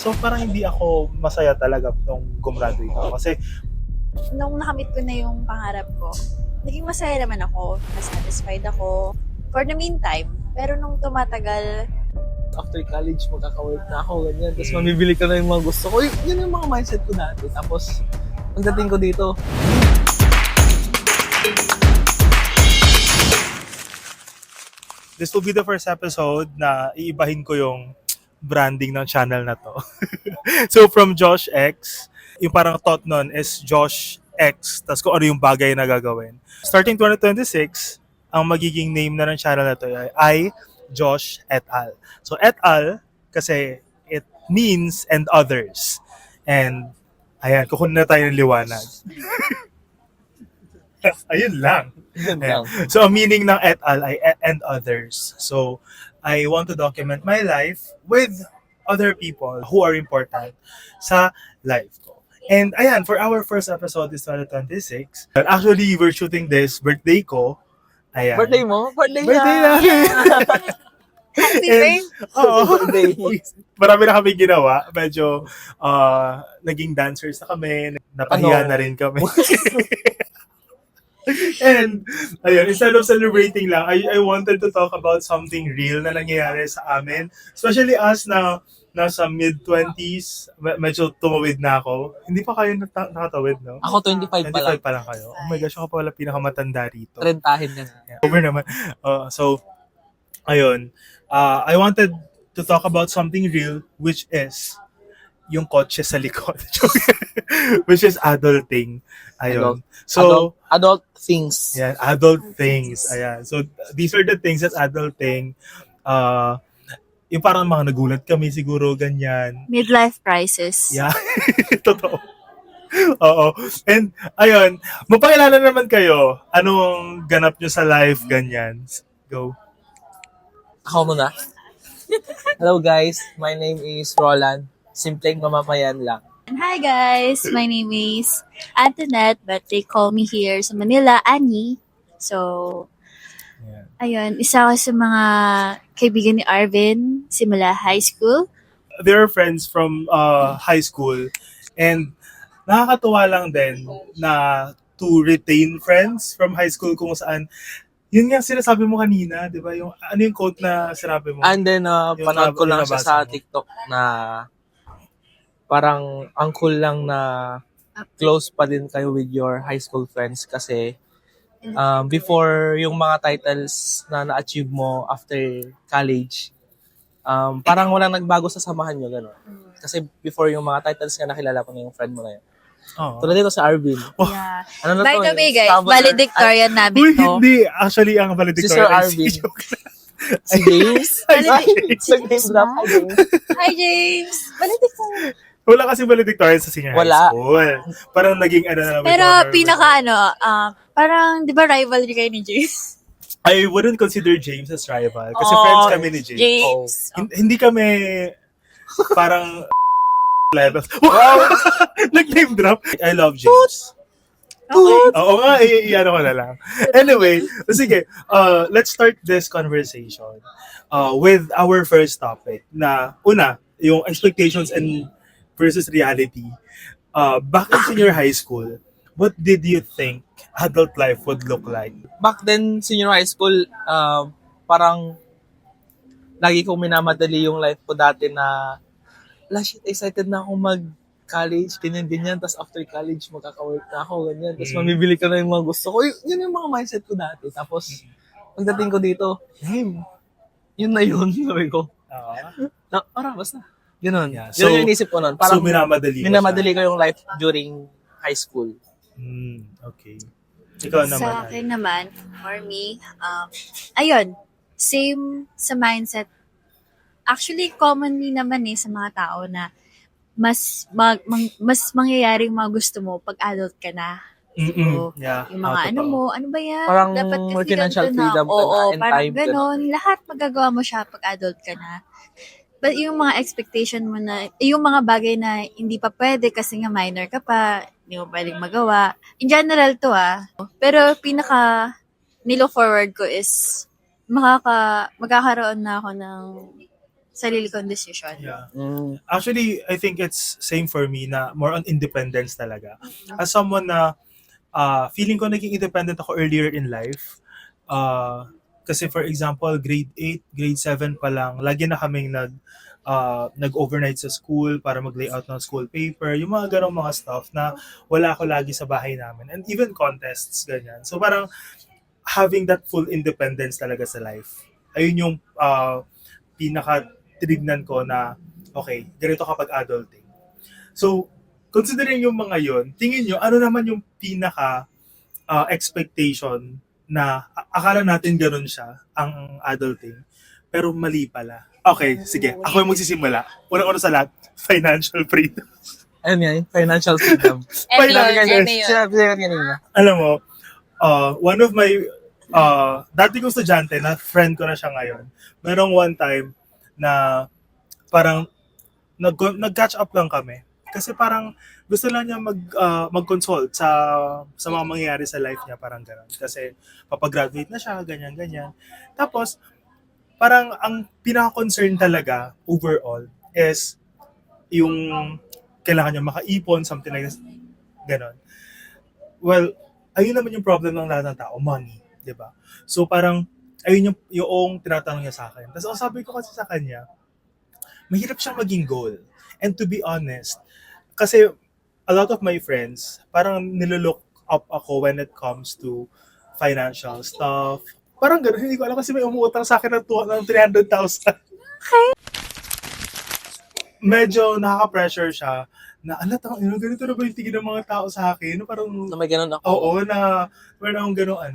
So parang hindi ako masaya talaga nung gumraduate ako. Kasi Nung nakamit ko na yung pangarap ko, naging masaya naman ako. Satisfied ako for the meantime. Pero nung tumatagal, After college, magkaka-work na ako, ganyan. Tapos mamibili ka na yung mga gusto ko. Yun yung mga mindset ko dati. Tapos, pagdating ko dito, this will be the first episode na iibahin ko yung branding ng channel na to. So from Josh X, yung parang thought nun is Josh X, tas kung ano yung bagay na gagawin. Starting 2026, ang magiging name na ng channel na to ay Josh et al. So et al, kasi it means and others. And ayan, kukunin na tayo ng liwanag. Ayun lang. yun Ayan. lang. So, ang meaning ng et al. Ay and others. So, I want to document my life with other people who are important sa life ko. And ayan, for our first episode this 2026, actually, we're shooting this birthday ko. Ayan. Birthday mo? Birthday Birthday na! happy And, oo. Birthday. Marami na kami ginawa. Medyo naging dancers na kami. Napahiya Ano? na rin kami. And, ayun, instead of celebrating lang, I wanted to talk about something real na nangyayari sa amin. Especially us na nasa mid-20s, medyo tumawid na ako. Hindi pa kayo nakatawid, no? Ako 25 pa lang. 25 pa lang kayo. Oh my gosh, ako pa wala pinakamatanda rito. Trentahin na. Yeah, over naman. So, ayun. I wanted to talk about something real, which is yung kotse sa likod. Which is adulting. Ayun. So, Adult things. yan, adult things. Ayan. So, these are the things that adulting, yung parang mga nagulat kami siguro, ganyan. midlife crisis. Yeah. Totoo. Oo. And, ayun, mapakilala naman kayo. Anong ganap nyo sa life, ganyan. Go. Ako muna. Hello guys, my name is Roland. Simpleng mamamayan lang. And hi guys, my name is Antoinette, but they call me here sa Manila, Annie. So, Ayan. ayun, isa ako sa mga kaibigan ni Arvin, simula high school. They're friends from high school. And nakakatuwa lang din na to retain friends from high school kung saan yun nga sinasabi mo kanina, di ba? Yung, ano yung quote na sinabi mo? And then, Yung panood ko lang siya nabasa sa mo. TikTok na parang ang cool lang na close pa din kayo with your high school friends kasi before yung mga titles na na-achieve mo after college, parang walang nagbago sa samahan nyo, gano'n. Kasi before yung mga titles nga nakilala ko na yung friend mo na yun. Oo. Tulad dito sa Arvin. Yeah. Ano na By to the way eh? guys, Summer- valedictorian namin Uy, to. hindi. Actually, ang Si Sir valedictorian ay Arvin. si Joke. Si James? Sir James drop. Hi, James. Hi James! Valedictorian. Wala kasi valedictorian sa senior Wala. high school. Parang naging ano na with Pero honor. pinaka parang di ba rivalry kayo ni James? I wouldn't consider James as rival. Kasi Oh, friends kami ni James. James. Hindi kami parang levels. Nag-name drop. I love James. Okay. Oo nga, i-ano ko na lang. Anyway, sige, let's start this conversation with our first topic na, una, yung expectations and versus reality. Back in senior high school, what did you think adult life would look like? Back then, senior high school, parang lagi kong minamadali yung life ko dati na shit, excited na ako mag-college, ganyan-ganyan. Tapos after college, magkaka-work na ako, ganyan. Tapos mamibili ka na yung mga gusto ko. Yun yung mga mindset ko dati. Tapos, pagdating ko dito, damn, yun na yun, sabi ko. Basta. Ganun. Yeah, Yun yung inisip ko nun. Parang so minamadali mo minamadali ko yung life during high school. siya. Okay. Ikaw naman. Sa akin naman, for me, ayun, same sa mindset. Actually, commonly naman sa mga tao na mas mangyayaring mga gusto mo pag adult ka na. So, Yeah. yung mga ano totoo. mo, ano ba yan? Parang Dapat kasi financial ganito na. freedom ka Oo, na and parang time ka na. ganon. Lahat magagawa mo siya pag adult ka na. But yung mga expectation mo na, yung mga bagay na hindi pa pwede kasi nga minor ka pa, hindi mo pwedeng magawa. In general to Pero pinaka nilo forward ko is magkakaroon na ako ng sarili kong decision. Yeah. Mm. Actually, I think it's same for me na more on independence talaga. As someone na feeling ko naging independent ako earlier in life. Kasi for example, grade 8, grade 7 pa lang, lagi na kaming nag-overnight sa school para mag-layout ng school paper, yung mga ganong mga stuff na wala ako lagi sa bahay namin. And even contests, ganyan. So parang having that full independence talaga sa life. Ayun yung pinaka-tinignan ko na, okay, ganito kapag adulting. So, considering yung mga yon, tingin nyo, ano naman yung pinaka expectation na akala natin ganun siya, ang adulting, pero mali pala. Okay, sige. Ako yung magsisimula. Una-una sa lahat, financial freedom. Ayun nga, yung financial freedom. Sinabi ko kanina. Alam mo, one of my, dati kong estudyante, na friend ko na siya ngayon, merong one time na parang nag-catch up lang kami. Kasi parang gusto lang niya mag-consult sa mga mangyayari sa life niya, parang gano'n. Kasi papagraduate na siya, ganyan-ganyan. Tapos, parang ang pinaka-concern talaga overall is yung kailangan niya makaipon, something like this, gano'n. Well, ayun naman yung problem ng lahat ng tao, money, di ba? So parang, ayun yung tinatanong niya sa akin. Tapos sabi ko kasi sa kanya, mahirap siyang maging goal. And to be honest, kasi a lot of my friends, parang nilolook up ako when it comes to financial stuff. Parang gano'n, hindi ko alam kasi may umuutang sa akin ng 300,000. Medyo nakaka-pressure siya na, ganito na ba yung tingin ng mga tao sa akin? Parang, Na may ganun ako. oo, na meron akong gano'n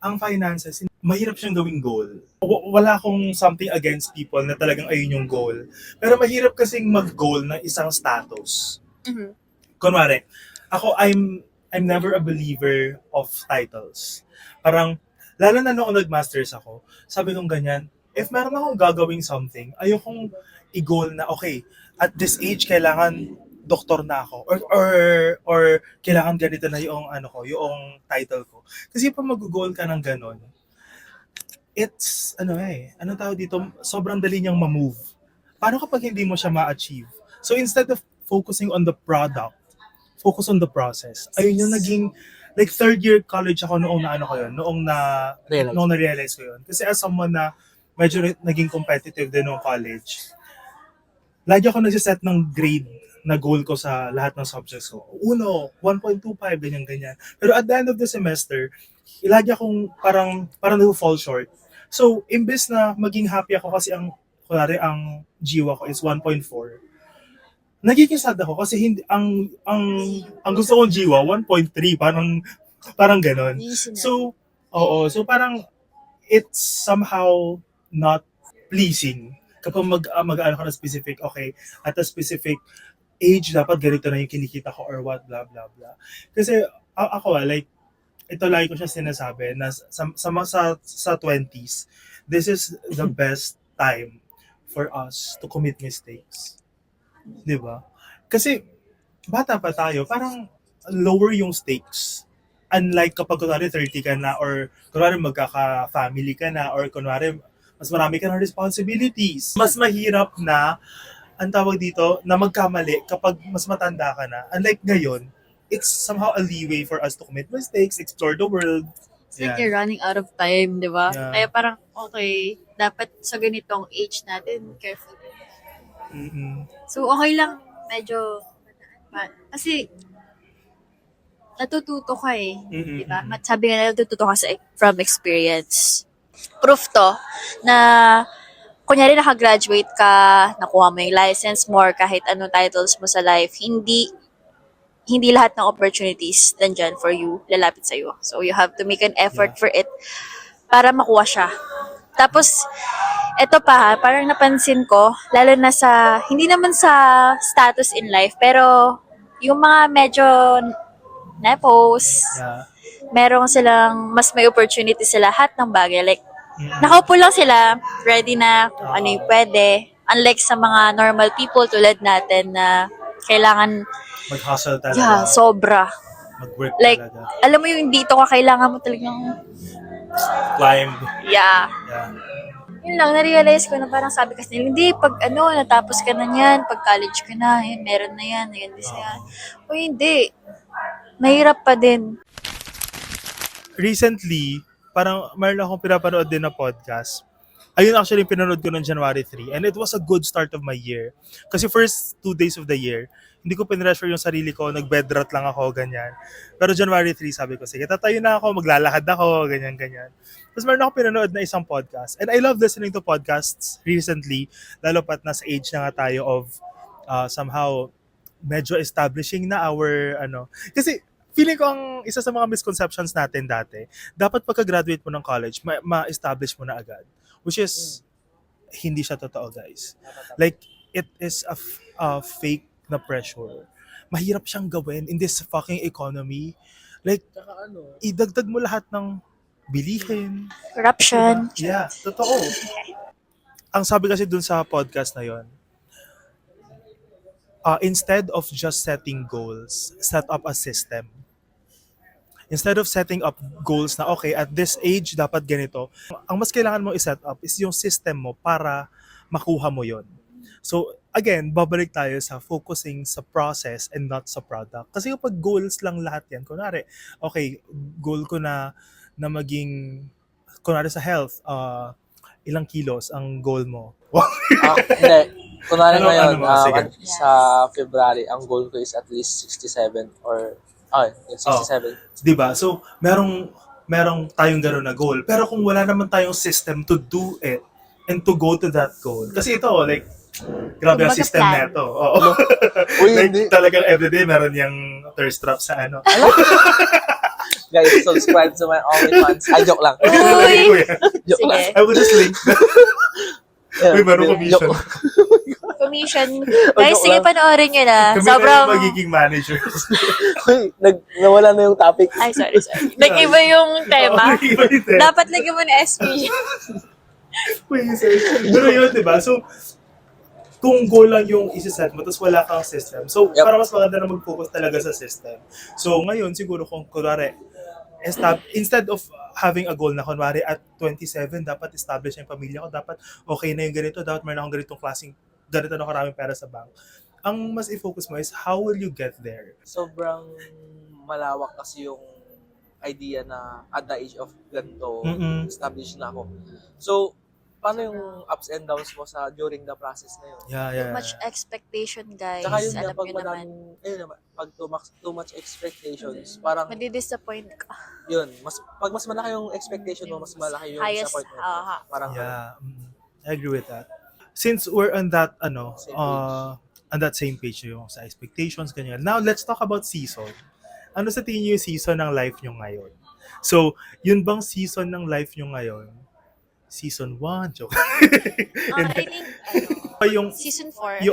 ang finances, mahirap siyang gawing goal. Wala akong something against people na talagang ayun yung goal. Pero mahirap kasing mag-goal ng isang status. Mhm. Kunwari, ako, I'm never a believer of titles. Parang, lalo na noong nag-masters ako, sabi kong ganyan, if meron akong gagawing something, ayokong i-goal na, okay, at this age, kailangan doktor na ako or kailangan ganito na yung yung title ko. Kasi pag mag-goal ka ng ganon, it's anong tawag dito, sobrang dali niyang ma-move. Paano kapag hindi mo siya ma-achieve? So instead of focusing on the product, focus on the process. Ayun yung naging like third year college ako noong na-realize ko yun. Kasi as someone na medyo naging competitive din noong college, lagi ako nagsiset ng grade na goal ko sa lahat ng subjects ko. 1.25, ganyan-ganyan. Pero at the end of the semester, lagi akong parang nag-fall short. So, imbes na maging happy ako kasi ang GWA ko is 1.4, nagiging sad ako kasi hindi, ang gusto kong GWA, 1.3, parang ganon. So, so parang it's somehow not pleasing kapag mag-ano ka na specific, okay, at a specific age, dapat ganito na yung kinikita ko or what, blah, blah, blah. Kasi ako, like, ito lagi ko siya sinasabi na sa 20s, this is the best time for us to commit mistakes. Di ba? Kasi, bata pa tayo, parang lower yung stakes. Unlike kapag kunwari 30 ka na or kunwari magkaka-family ka na or kunwari mas marami ka ng responsibilities. Mas mahirap na ang tawag dito, na magkamali kapag mas matanda ka na. Unlike ngayon, it's somehow a leeway for us to commit mistakes, explore the world. It's like you're running out of time, di ba? Yeah. Kaya parang, okay, dapat sa ganitong age natin, careful. Mm-mm. So, okay lang, medyo, kasi, natututo ka eh. Mm-mm. Di ba? Sabi nga nila, natututo ka from experience. Proof to, na, kunyari nakagraduate ka, nakuha mo yung license mo, or kahit anong titles mo sa life, hindi lahat ng opportunities nandyan for you, lalapit sa'yo. So, you have to make an effort for it para makuha siya. Tapos, eto pa, parang napansin ko, lalo na hindi naman sa status in life, pero yung mga medyo nepos, merong silang, mas may opportunity sa lahat ng bagay. Like, nakaupo lang sila, ready na kung ano yung pwede. Unlike sa mga normal people tulad natin na kailangan mag-hustle talaga. Yeah, sobra. Mag-work Like, talaga. alam mo yung dito ka, kailangan mo talagang Climb. yeah. Yun lang, na-realize ko na parang sabi kasi nila, hindi, pag natapos ka na yan, pag college ka na, yun, meron na yan, ganyan sa yan. O hindi, mahirap pa din. Recently, parang meron akong pinapanood din na podcast. Ayun actually yung pinanood ko noong January 3 and it was a good start of my year. Kasi first 2 days of the year, hindi ko pinressure yung sarili ko, nag-bedrot lang ako, ganyan. Pero January 3, sabi ko, sige, tatayo na ako, maglalakad ako, ganyan, ganyan. Tapos meron ako pinanood na isang podcast. And I love listening to podcasts recently, lalo pat nasa age na nga tayo of somehow medyo establishing na our, kasi feeling ko ang isa sa mga misconceptions natin dati, dapat pagka-graduate mo ng college, ma-establish mo na agad. Which is, hindi siya totoo, guys. Like, it is a fake na pressure. Mahirap siyang gawin in this fucking economy. Like, Tsaka idagdag mo lahat ng bilihin. Corruption. Yeah, totoo. Ang sabi kasi dun sa podcast na yon, instead of just setting goals, set up a system. Instead of setting up goals na, okay, at this age, dapat ganito, ang mas kailangan mo i-set up is yung system mo para makuha mo yon. So, again, babalik tayo sa focusing sa process and not sa product. Kasi kapag goals lang lahat yan, kunwari, okay, goal ko na maging, kunwari sa health, ilang kilos ang goal mo? Hindi. Kunwari Ano- ngayon, ano ba? Sige. sa February, ang goal ko is at least 67 or 67. Diba? So, merong tayong gano'n na goal. Pero kung wala naman tayong system to do it and to go to that goal. Kasi ito, like, grabe ang Kumbaga system plan. neto. Oo. Uy, Like, hindi. talagang everyday meron yung thirst trap sa ano. Guys, subscribe to my OnlyFans. Ay, joke lang. Uy! Joke Sige. lang. I will just link. Uy, meron commission. Joke. Commission. Guys, joke sige, lang. panoorin nyo na. Kami na Sobrang... yung magiging managers. Uy, nawala na yung topic. Ay, sorry. Nag-iba yung tema. Dapat. Dapat lagyan mo na SP. Pero yun, diba? So, kung goal lang yung isi-set mo, tapos wala kang system. So, Yep. para mas maganda na mag-focus talaga sa system. So, ngayon, siguro kung kunwari, instead of having a goal na kunwari at 27, dapat establish yung pamilya ko, dapat okay na yung ganito, dapat meron akong ganitong klaseng, ganito na karaming pera sa bank. Ang mas i-focus mo is how will you get there? Sobrang malawak kasi yung idea na at the age of ganito, Mm-mm. established na ako. So, paano yung ups and downs mo during the process na yun? Yeah. Too much expectation, guys. Tsaka yun nga, Alam pag nyo naman. madaming, ayun naman, pag too much expectations, parang Madi-disappoint ka. yun, pag mas malaki yung expectation mo, mas malaki yung Highest, disappointment mo. aha. Parang, Yeah, I agree with that. Since we're on that, Same page. on that same page yung sa expectations, ganyan. Now, let's talk about season. Ano sa tingin niyo yung season ng life nyo ngayon? So, yun bang season ng life nyo ngayon? Season 1, joke. I think, yung, season 4.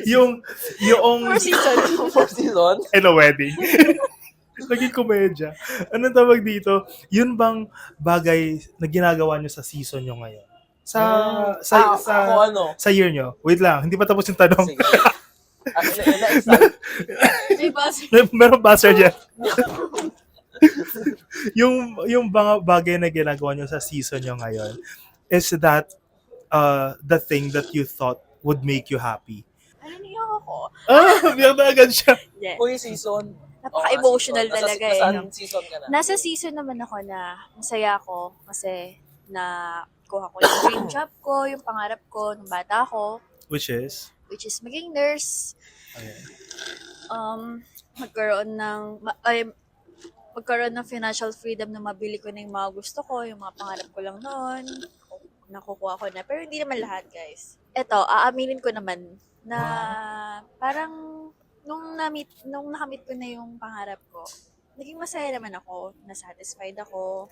yung, yung, Four season. fourth season, and a wedding. Naging komedya. Anong tawag dito? Yun bang bagay na ginagawa nyo sa season nyo ngayon? ako ano? Sa year nyo. Wait lang, hindi pa tapos yung tanong. Sige. Next time. May buzzer. Meron buzzer dyan. yung mga bagay na ginagawa nyo sa season nyo ngayon, is that the thing that you thought would make you happy? Ano niyo ako? Biyak na agad siya. Yeah. Uy, season. Napaka-emotional season. talaga eh. Nasaan season ka na? Nasa season naman ako na masaya ako kasi na kuha ko yung dream job ko, yung pangarap ko nung bata ako, Which is? maging nurse. Ayan. Magkaroon ng financial freedom na mabili ko na yung mga gusto ko, yung mga pangarap ko lang noon, nakukuha ko na. Pero hindi naman lahat, guys. Eto, aaminin ko naman na parang nung nakamit ko na yung pangarap ko, naging masaya naman ako, nasatisfied ako,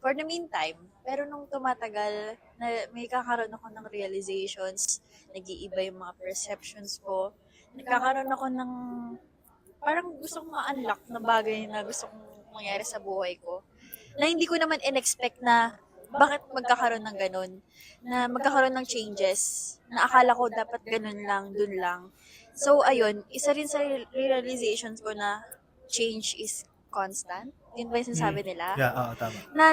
for the meantime. Pero nung tumatagal, may kakaroon ako ng realizations, nag-iiba yung mga perceptions ko, nagkakaroon ako ng parang gusto kong ma-unlock na bagay na gusto kong mangyari sa buhay ko. Na hindi ko naman in-expect na bakit magkakaroon ng ganun. Na magkakaroon ng changes. Na akala ko dapat ganun lang, dun lang. So, ayun, isa rin sa realizations ko na change is constant. Yun ba yung sinasabi nila? Yeah, tama. Na,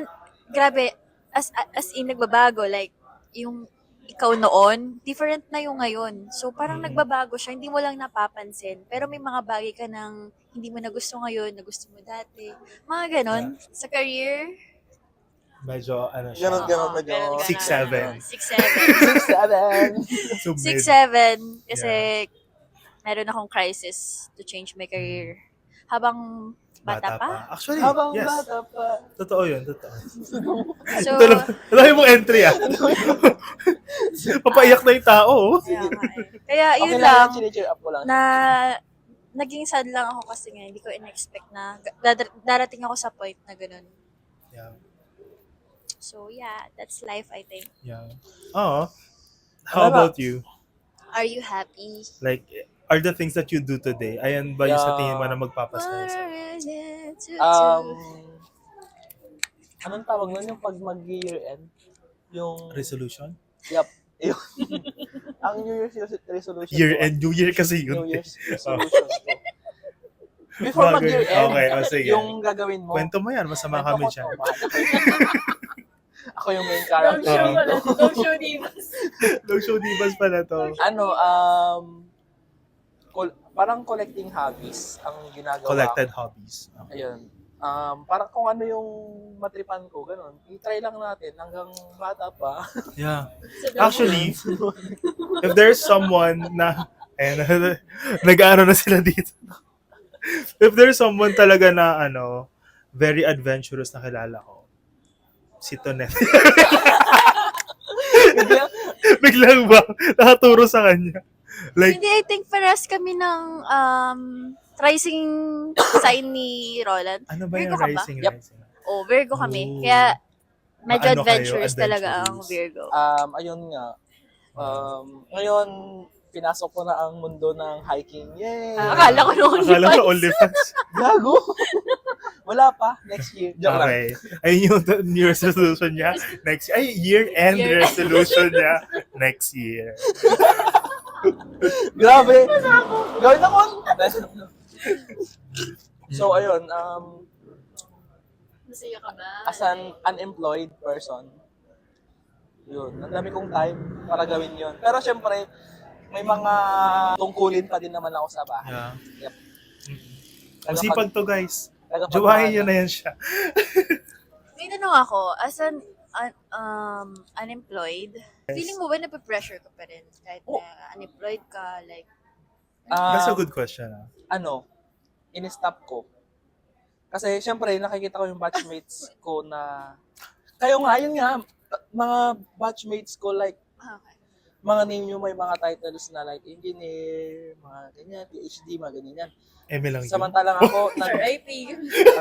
grabe, as in nagbabago, like yung ikaw noon, different na yung ngayon. So parang nagbabago siya, hindi mo lang napapansin. Pero may mga bagay ka nang hindi mo na gusto ngayon, na gusto mo dati. Mga ganon. Sa career, Medyo, ano siya. Ganon, medyo. 6'7". 6'7". So, 6'7". Kasi meron akong crisis to change my career. Habang bata pa. Actually, Habang yes. bata pa. Totoo yun, totoo. So, Ito lang yung entry ah. Papaiyak na yung tao. Oh. kaya Okay yun lang, lang, chine-cheer up ko lang. na naging sad lang ako kasi nga, hindi ko in-expect na darating ako sa point na ganun. Yeah. So yeah, that's life, I think. Yeah. Oh. How about you? Are you happy? Like, are the things that you do today, ayan ba yung sa tingin mo na magpapasaya What sa'yo? is it to Anong tawag nun yung pag mag-year end? Yung, Resolution? yup. Yung, ang New Year's resolution. Year ko, end, New Year kasi New yun. Year's resolution ko. Before Bagay. mag-year end, Okay, sige. yung gagawin mo. Kwento mo yan, masama Kwento kami ko dyan. to, bahala kayo. Ako yung main character. Dog show divas. Dog show divas pala to. Ano, parang collecting hobbies ang ginagawa Collected ko. hobbies. Okay. Ayun. Parang kung ano yung matripan ko, ganun. I-try lang natin hanggang bata pa. Yeah. Actually, if there's someone na, nag-ano na sila dito. If there's someone talaga na, very adventurous na kilala ko, si Tonet. Biglang ba? Nakaturo sa kanya. Like, Hindi, I think paras kami ng rising sign ni Roland. ano ba Virgo yung ka ba? rising? Yep. Rising? Oh, Virgo kami. Oh. Kaya medyo Ano kayo? adventurous talaga ang Adventurous. Virgo. Ayun nga. Ngayon, pinasok ko na ang mundo ng hiking. Yay! Akala ko noon. Akala ko OnlyFans. Gago! Wala pa. Next year. Joke lang. Okay. Ayun yung New Year's resolution niya. Next ay year-end Year- resolution niya. Next year. Grabe! Gawin ako! So, ayun. Masaya ka ba? As an unemployed person, yun. Ang dami kong time para gawin yun. Pero syempre, may mga tungkulin pa din naman ako sa bahay. Yeah. Yep. Masipag to guys. Tagapag- Jowahin nyo na yan siya. May tanong ako, as an unemployed, feeling mo ba nape-pressure ka pa rin? Kahit Oh. na unemployed ka, like, That's a Um, good question. in-stop ko. Kasi syempre, nakikita ko yung batchmates ko na, kayo nga, yun nga, mga batchmates ko, like, okay. mga name nyo may mga titles na like engineer, mga ganyan, PhD, mga ganyan. Eme lang yun. Samantalang ako, RIP.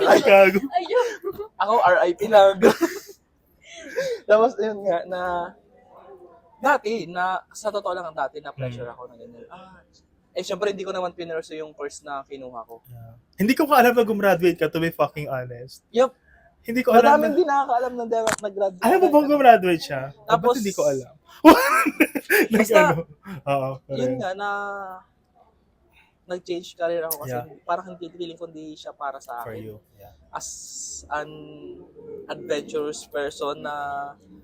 Ay, gago. Ayun. ako RIP lang. Tapos yun nga, na dati, na sa totoo lang dati, na pressure ako na ganyan. Syempre hindi ko naman pinurso yung course na kinuha ko. Yeah. Hindi ko alam na gumraduate ka, to be fucking honest. Yup, Hindi ko alam madaming na... di nakakaalam na nag-graduate. Alam mo bang gumraduate siya? Tapos- Ba't hindi ko alam? Basta- Oo. Yun nga, na nag-change career ako kasi Yeah. parang hindi feeling ko hindi siya para sa For akin. you. Yeah. As an adventurous person na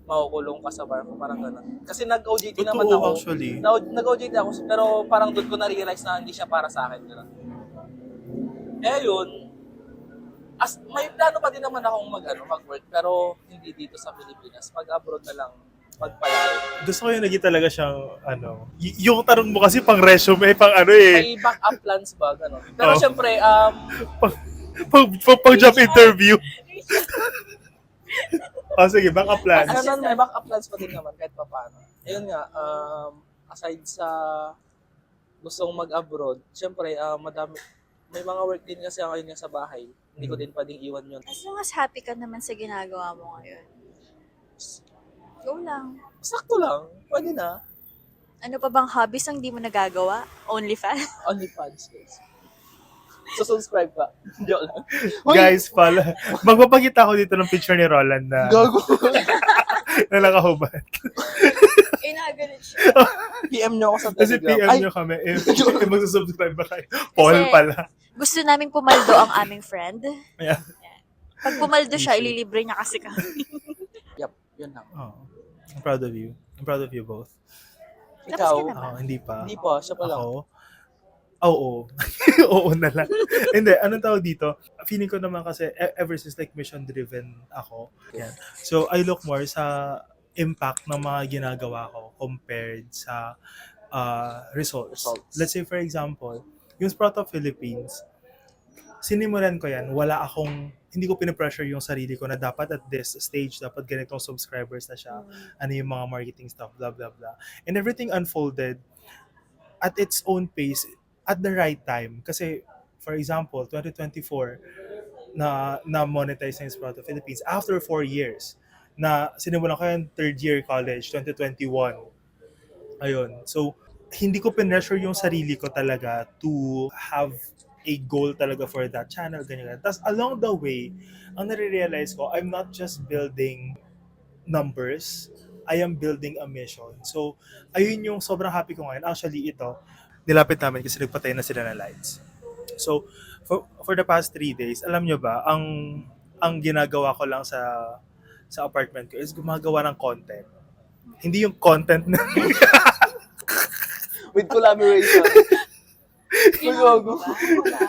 makukulong ka sa barko, parang gano'n. Kasi nag-OJT naman Totoo ako. actually. Nag-OJT ako, pero parang doon ko na-realize na hindi siya para sa akin. Gano'n. Yun, may plano pa din naman akong mag-work, pero hindi dito sa Pilipinas. Mag-abroad na lang, magpalaro. Gusto ko yung naging talaga siyang, yung tanong mo kasi pang resume, pang eh. May backup plans ba, gano'n. Pero Oh. syempre, Pang job interview. Sige, backup plans. may backup plans pa din naman kahit pa paano. Ayun nga, aside sa gustong mag-abroad, syempre, madami, may mga work din kasi ako yun nga sa bahay. Hindi ko din pwedeng iwan yun. As long as happy ka naman sa ginagawa mo ngayon. Go lang. Sakto lang, pwede na. Ano pa bang hobbies ang di mo nagagawa? OnlyFans? OnlyFans, guys. So, subscribe ka. Joke lang. Uy! Guys, magpapakita ko dito ng picture ni Roland na Gago. na nakahubad. Inagalit siya. PM nyo ako sa Kasi Telegram. PM nyo kami if magsusubscribe ba kayo. Paul pala. Gusto naming pumaldo ang aming friend. Yeah. Pag pumaldo siya, ililibre niya kasi kami. Yun lang. Oh, I'm proud of you. I'm proud of you both. Tapos Ikaw, ka na ba? Hindi pa. hindi pa, siya pa lang. Ako? Oo. Oo na lang. Hindi, anong tawag dito? Feeling ko naman kasi ever since like mission-driven ako. Yan. So, I look more sa impact ng mga ginagawa ko compared sa results. Results. Let's say for example, yung Sprout of Philippines, sinimulan ko yan, hindi ko pinipressure yung sarili ko na dapat at this stage, dapat ganitong subscribers na siya, ano yung mga marketing stuff, blah, blah, blah. And everything unfolded at its own pace at the right time. Kasi, for example, 2024, na monetize na yung Sprout of Philippines after 4 years na sinimulan ko yung third year college, 2021. Ayun. So, hindi ko pinressure yung sarili ko talaga to have a goal talaga for that channel, ganyan. Tapos along the way, ang nare-realize ko, I'm not just building numbers, I am building a mission. So, ayun yung sobrang happy ko ngayon. Actually, ito, nilapit namin kasi nagpatay na sila ng lights. So, for the past 3 days, alam nyo ba, ang ginagawa ko lang sa apartment ko is gumagawa ng content. Hindi yung content na With collaboration. Kailangan mo ba?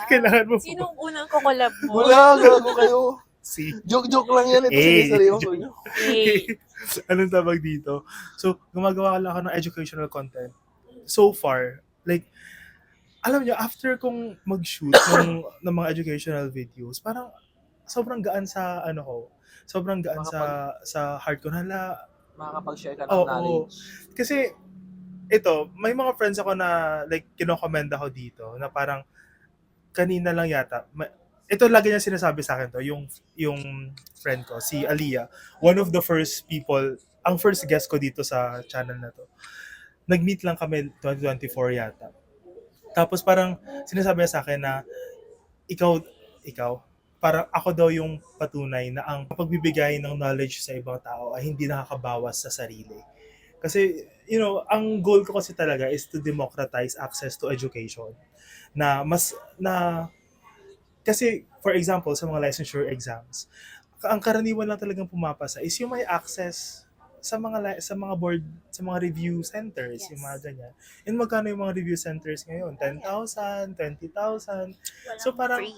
kailangan mo. Sinong unang kukolab mo? Wala, gago kayo. Si Joke lang yan. Ito seryoso nyo. Eh, anong tawag dito? So, gumagawa lang ako ng educational content. So far, like, alam nyo, after kong mag-shoot ng mga educational videos, parang sobrang gaan sa ano ko. Sobrang gaan sa heart ko. Makakapag-share ka ng Oo. knowledge. Kasi, ito, may mga friends ako na like kino-commend ako dito na parang kanina lang yata. Ito lagi niya sinasabi sa akin to, yung friend ko, si Aliyah, one of the first people, ang first guest ko dito sa channel na to. Nag-meet lang kami 2024 yata. Tapos parang sinasabi niya sa akin na ikaw, parang ako daw yung patunay na ang pagbibigay ng knowledge sa ibang tao ay hindi nakakabawas sa sarili. Kasi, ang goal ko kasi talaga is to democratize access to education. Kasi, for example, sa mga licensure exams, ang karaniwan lang talagang pumapasa is yung may access sa mga board, sa mga review centers, Yes. yung mga ganyan. And magkano yung mga review centers ngayon? 10,000, 20,000. So, parang, free.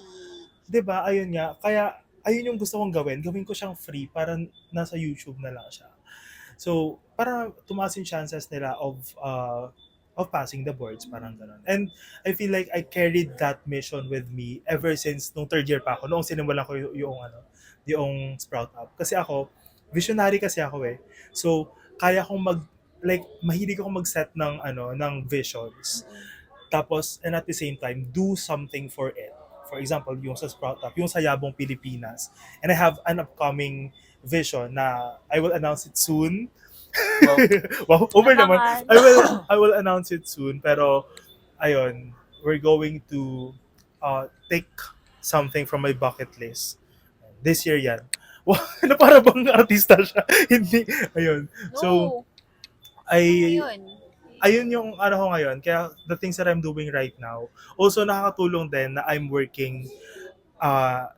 'di ba? Ayun nga. Kaya ayun yung gusto kong gawin. Gawin ko siyang free para nasa YouTube na lang siya. So, para tumaas yung chances nila of passing the boards, parang ganun. And I feel like I carried that mission with me ever since nung third year pa ako, noong sinimulan ko yung Sprout Up. Kasi ako, visionary kasi ako eh. So, kaya kong mahilig akong mag-set ng visions. Tapos, and at the same time, do something for it. For example, yung sa Sprout Up, yung sa Yabong Pilipinas. And I have an upcoming vision na I will announce it soon. Wow, over naman. I will announce it soon. Pero, ayun, we're going to take something from my bucket list. This year yan. Wow, na para bang artista siya. Hindi. Ayun. No. So, ayun yung ano ko ngayon. Kaya the things that I'm doing right now, also nakakatulong din na I'm working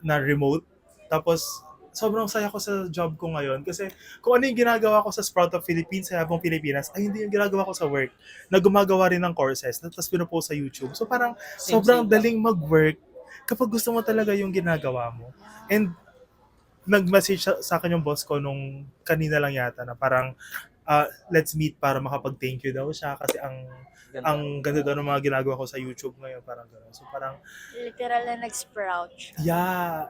na remote. Tapos, sobrang saya ko sa job ko ngayon kasi kung ano yung ginagawa ko sa Sprout of Philippines, sa Yabong Pilipinas, ay hindi yung ginagawa ko sa work. Na gumagawa rin ng courses, tapos pinupost sa YouTube. So parang sobrang daling mag-work kapag gusto mo talaga yung ginagawa mo. And nag-message sa akin yung boss ko nung kanina lang yata na parang let's meet para makapag-thank you daw siya kasi ang ganda daw ng mga ginagawa ko sa YouTube ngayon, parang gano'n. So parang Literal na nag-sprout siya. yeah.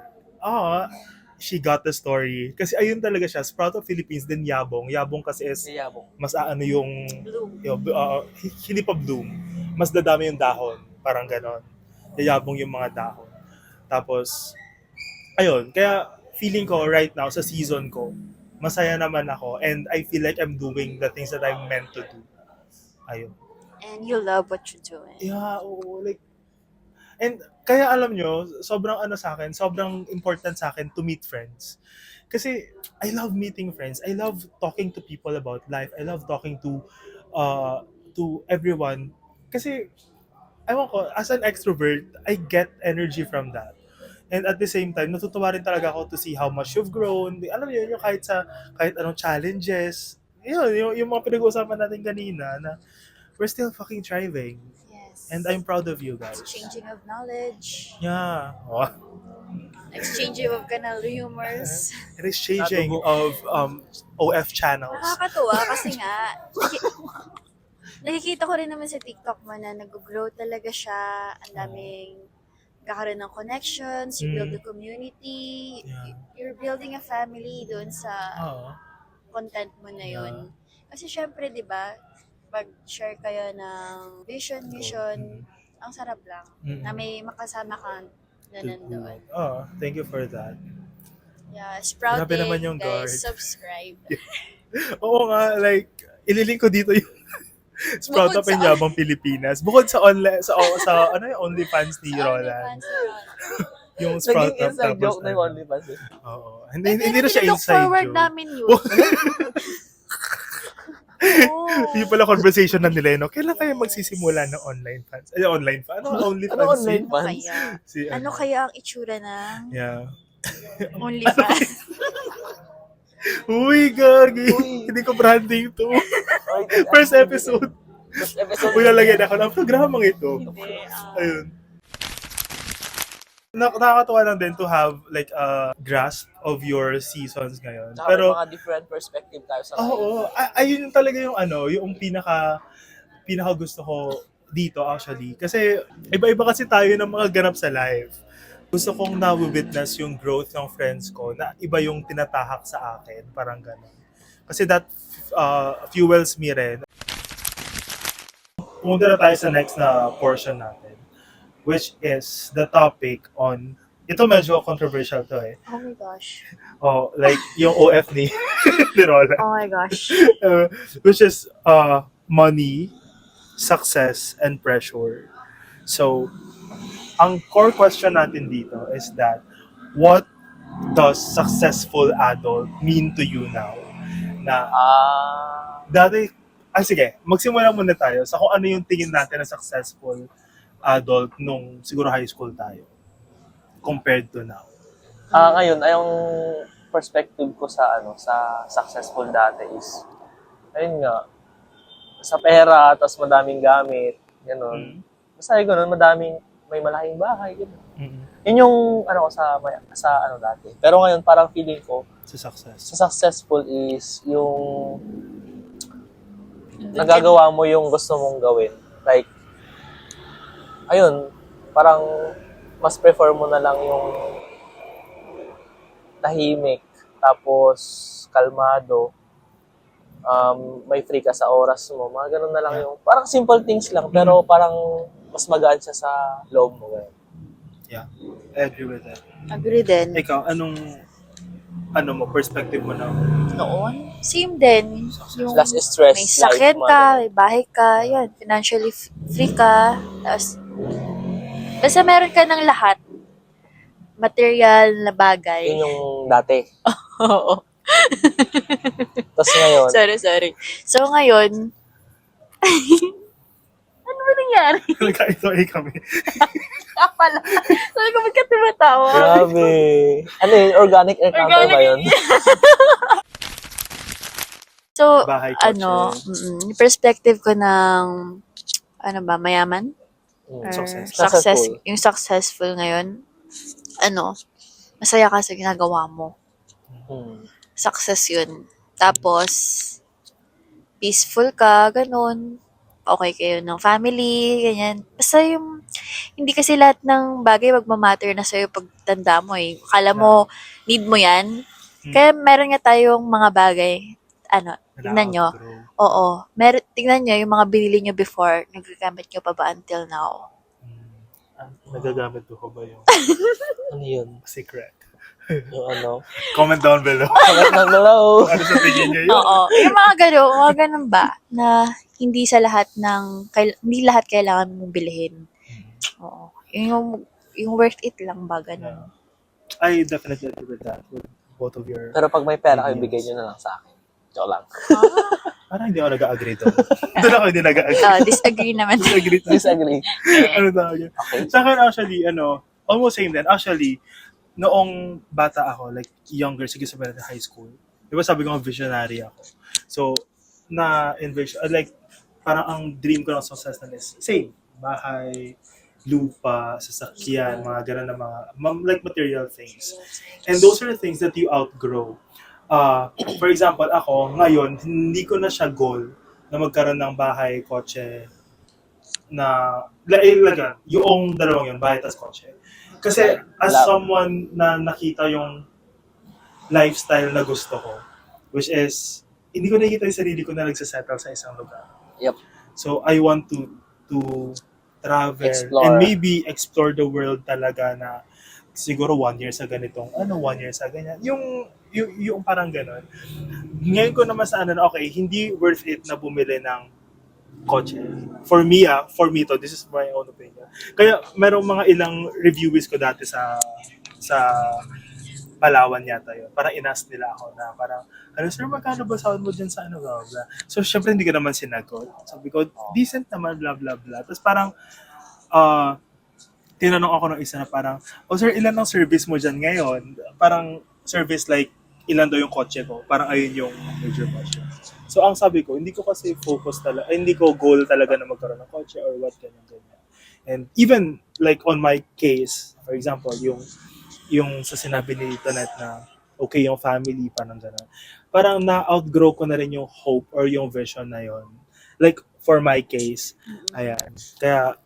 She got the story. Kasi ayun talaga siya, Sprout of Philippines din Yabong. Yabong kasi is Yabong. mas yung Bloom. hindi pa bloom. Mas dadami yung dahon, parang gano'n. Yabong yung mga dahon. Tapos ayun, kaya feeling ko right now sa season ko, masaya naman ako and I feel like I'm doing the things that I'm meant to do. Ayun. And you love what you're doing. Yeah, oo, like, and kaya alam nyo, sobrang sobrang important sa akin to meet friends. Kasi I love meeting friends. I love talking to people about life. I love talking to everyone. Kasi, ewan ko, as an extrovert, I get energy from that. And at the same time, natutuwa rin talaga ako to see how much you've grown. Alam mo yun, yung kahit anong challenges. Yun, yung mga pinag-uusapan natin kanina na we're still fucking thriving. Yes. And I'm proud of you guys. Exchanging of knowledge. Yeah. Oh. Exchanging of canal humors. And exchanging of OF channels. Nakakatuwa kasi nga, nakikita ko rin naman sa TikTok mo na nag-grow talaga siya. Ang daming kakaroon ng connections, you build a community, Yeah. you're building a family doon sa Oo. content mo na yun. Kasi syempre, di ba, pag-share kayo ng vision, mission, ang sarap lang na may makasama ka na nandoon. Oh, thank you for that. Yeah, Sprouted, Grabe naman yung guard. guys, subscribe. Oo nga, like, ililink ko dito yung Sprout Bukod Up and sa- Yabang Pilipinas. Bukod sa online, sa ano yung OnlyFans ni Roland. OnlyFans ni Roland. Yung Sprout Naging Up. inside tapos joke na yung ano. OnlyFans. Oo. Hindi na siya Look inside forward joke. namin yun. Yung pala conversation na nila, no? Kailan kayo magsisimula ng online fans? Ay, online fans? Ano OnlyFans? Ano online Ano fans? kaya? Si, Ano kaya ang itsura ng Yeah. OnlyFans? Uy, gagi. Uy. Hindi ko branding to. Okay, First episode. First episode. Uy, lalagyan ako ng programang ito. Hindi. Ayun. Nakakatuwa lang din to have like a grasp of your seasons ngayon. Tsaka Pero, may mga different perspective tayo sa life. oo, ayun yung talaga yung yung pinaka gusto ko dito actually. Kasi iba-iba kasi tayo ng mga ganap sa life. Gusto kong na-witness yung growth ng friends ko na iba yung tinatahak sa akin. Parang gano'n. Kasi that fuels me rin. Pumunta na tayo sa next na portion natin, which is the topic on, ito medyo controversial to eh. Oh my gosh. Oh, like yung OF ni Roland. Oh my gosh. Which is money, success, and pressure. So, ang core question natin dito is that what does successful adult mean to you now? Na dati, sige, magsimula muna tayo sa kung ano yung tingin natin na successful adult nung siguro high school tayo compared to now. Ngayon, yung perspective ko sa sa successful dati is, ayun nga, sa pera, tapos madaming gamit, gano'n. Basta gano'n, may malaking bahay, gano'n. Yun yung ko sa dati. Pero ngayon, parang feeling ko, Sa success. sa successful is yung nagagawa mo yung gusto mong gawin. Like, ayun, parang mas prefer mo na lang yung tahimik, tapos kalmado, may free ka sa oras mo, mga ganun na lang yung, parang simple things lang, pero parang mas magaan siya sa loob mo. Ganun. Yeah, I agree with that. Agree din. Ikaw, anong perspective mo na? Noon, same din. Yung Less stress. may sakit life, ka, may bahay ka, yan, financially free ka, tapos, basta meron ka ng lahat. Material na bagay. Yun yung dati. Oo. Tapos ngayon, Sorry. So, ngayon, ano ba nangyari? Nagka-ito kami. Pala. Sabi ko, ba't ka tumatawa? grabe. Ano yun? Organic encounter ba yun? So, Bahay, kotse. yung perspective ko ng, mayaman? Or Success. Successful. Yung successful ngayon, masaya ka sa ginagawa mo. Success yun. Tapos, peaceful ka, ganun. Okay kayo ng family, ganyan. Basta yung, hindi kasi lahat ng bagay magmamatter na sa'yo pag tanda mo eh. Akala mo, need mo yan. Kaya meron nga tayong mga bagay, tingnan nyo. Oo. Tingnan nyo yung mga binili nyo before, nagagamit nyo pa ba until now? Nagagamit ko ba yung Ano yun? secret? Yung Comment down below. comment down below. Ano sa tingin nyo yun? Oo. Yung mga ganun ba, na hindi lahat kailangan mong bilhin. Oo. Yung worth it lang ba, ganun. I definitely agree with that. With both of your... Pero pag may pera kayo, bigay nyo na lang sa akin. Joke lang. Parang hindi ako nag-agree doon. Doon ako hindi nag-agree. Disagree naman. Disagree. Disagree. Ano tawag yun? Okay. Sa akin actually, almost same din. Actually, noong bata ako, like younger, sige sabihin natin high school, di ba sabi ko nga visionary ako. So, na-envision, like, parang ang dream ko ng success na is, same, bahay, lupa, sasakyan, mga ganun na mga, like material things. And those are the things that you outgrow. For example, ako, ngayon, hindi ko na siya goal na magkaroon ng bahay, kotse, na, yung dalawang yun, bahay tas kotse. Kasi as Love. someone na nakita yung lifestyle na gusto ko, which is, hindi ko nakikita yung sarili ko na nagsasettle sa isang lugar. Yep. So, I want to travel Explore. and maybe explore the world talaga na siguro 1 year sa ganitong, 1 year sa ganyan. Yung parang ganon. Ngayon ko naman sa okay, hindi worth it na bumili ng kotse. For me to, this is my own opinion. Kaya merong mga ilang reviews ko dati sa Palawan yata yun. Parang inas nila ako na parang, sir, magkano ba sahod mo dyan sa blah, blah. So, syempre hindi ko naman sinagot. Sabi ko, decent naman, blah, blah, blah. Tapos parang, tinanong ako ng isa na parang, sir, ilan ang service mo dyan ngayon? Parang service like, ilan daw yung kotse ko? Parang ayun yung major question. So, ang sabi ko, hindi ko kasi focus talaga, hindi ko goal talaga na magkaroon ng kotse or what, ganyan. And even, like, on my case, for example, yung sa sinabi ni Tonet na okay yung family, parang gano'n. Parang na-outgrow ko na rin yung hope or yung vision na yon. Like, for my case, ayan. Kaya,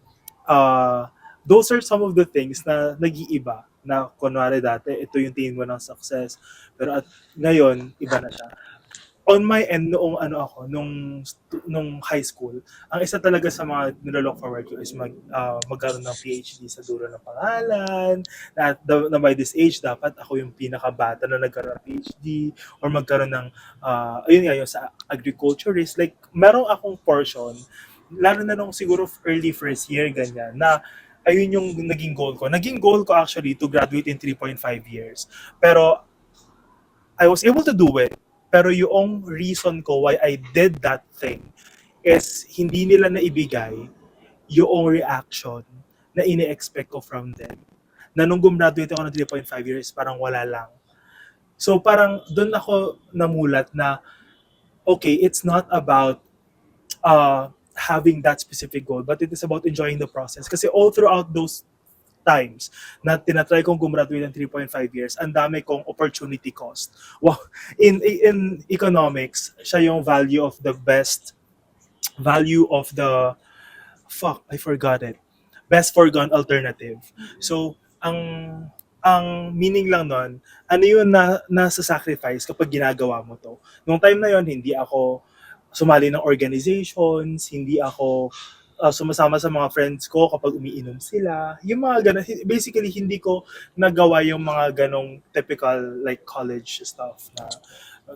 those are some of the things na nag-iiba. Na kunwari dati, ito yung tingin mo ng success. Pero at ngayon, iba na siya. On my end, nung high school, ang isa talaga sa mga nilolook forward ko is magkaroon ng PhD sa dulo ng pangalan. Na by this age, dapat ako yung pinakabata na nagkaroon ng PhD or magkaroon ng, ayun nga, yung sa agriculturist. Like, meron akong portion, lalo na nung siguro early first year, ganyan, na ayun yung naging goal ko. Naging goal ko actually to graduate in 3.5 years. Pero, I was able to do it. Pero yung reason ko why I did that thing is hindi nila naibigay yung reaction na ini-expect ko from them. Na nung gumraduate ako ng 3.5 years, parang wala lang. So parang doon ako namulat na, okay, it's not about having that specific goal, but it is about enjoying the process. Kasi all throughout those times na tinatry kong gumraduate ng 3.5 years, ang dami kong opportunity cost. Wow. In economics, siya yung value of the I forgot it. Best foregone alternative. So, ang meaning lang nun, ano yun na nasa sacrifice kapag ginagawa mo to. Nung time na yon hindi ako sumali ng organizations, hindi ako sumasama sa mga friends ko kapag umiinom sila. Yung mga ganun, basically hindi ko nagawa yung mga ganong typical like college stuff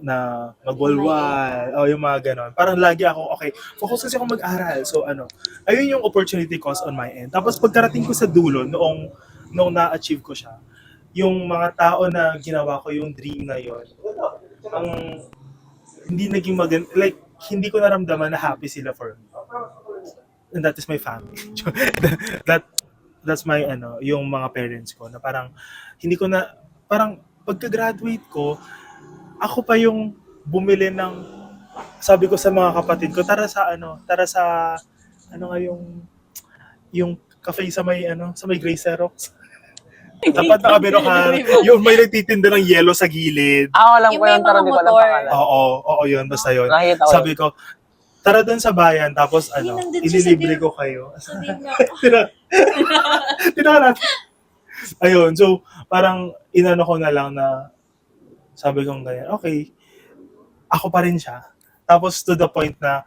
na magwalwal, yung mga ganon. Parang lagi ako, okay, focus kasi ako mag-aral. So ayun yung opportunity cost on my end. Tapos pagkarating ko sa dulo, noong na-achieve ko siya, yung mga tao na ginawa ko yung dream na yon, ang hindi naging maganda, like, hindi ko naramdaman na happy sila for me. And that is my family. That's my yung mga parents ko na parang hindi ko na parang pagka-graduate ko, ako pa yung bumili ng, sabi ko sa mga kapatid ko, tara sa nga yung cafe sa may Grace Xerox. Tapat na Kabinokan, yung may nagtitinda ng yelo sa gilid. Alam Yung ko may yung mga tarang, di ko alam motor. pangalan. Oo, yun, basta yun. Nakita ko Sabi ko, tara doon sa bayan, tapos nandun siya sa ililibre ko kayo. Sabihin na, Tinaka natin. Ayun, so parang inano ko na lang na sabi kong ganyan, okay, ako pa rin siya. Tapos to the point na